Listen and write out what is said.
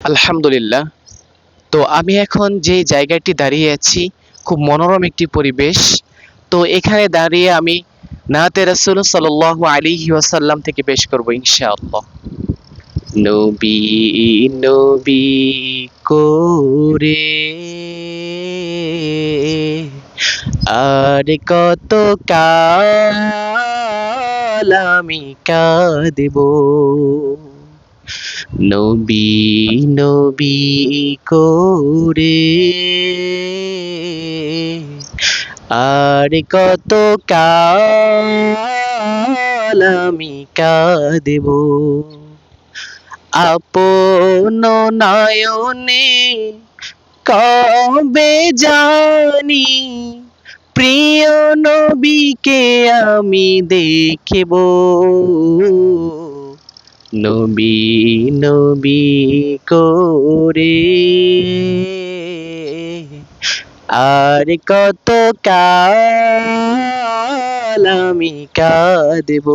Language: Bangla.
আলহামদুলিল্লাহ। তো আমি এখন যে জায়গাটি দাঁড়িয়ে আছি, খুব মনোরম একটি পরিবেশ। তো এখানে দাঁড়িয়ে আমি নাতে রাসূল সাল্লাল্লাহু আলাইহি ওয়াসাল্লাম থেকে পেশ করব ইনশাআল্লাহ। নবী নবী করে আর কত কাল আমি কাঁদব, নবী নবী করে আর কত কাল আমি কাঁদব, আপন নয়নে কবে জানি প্রিয় নবীকে আমি দেখিব, নবী নবী করে আর কত কাল আমি কাঁদব।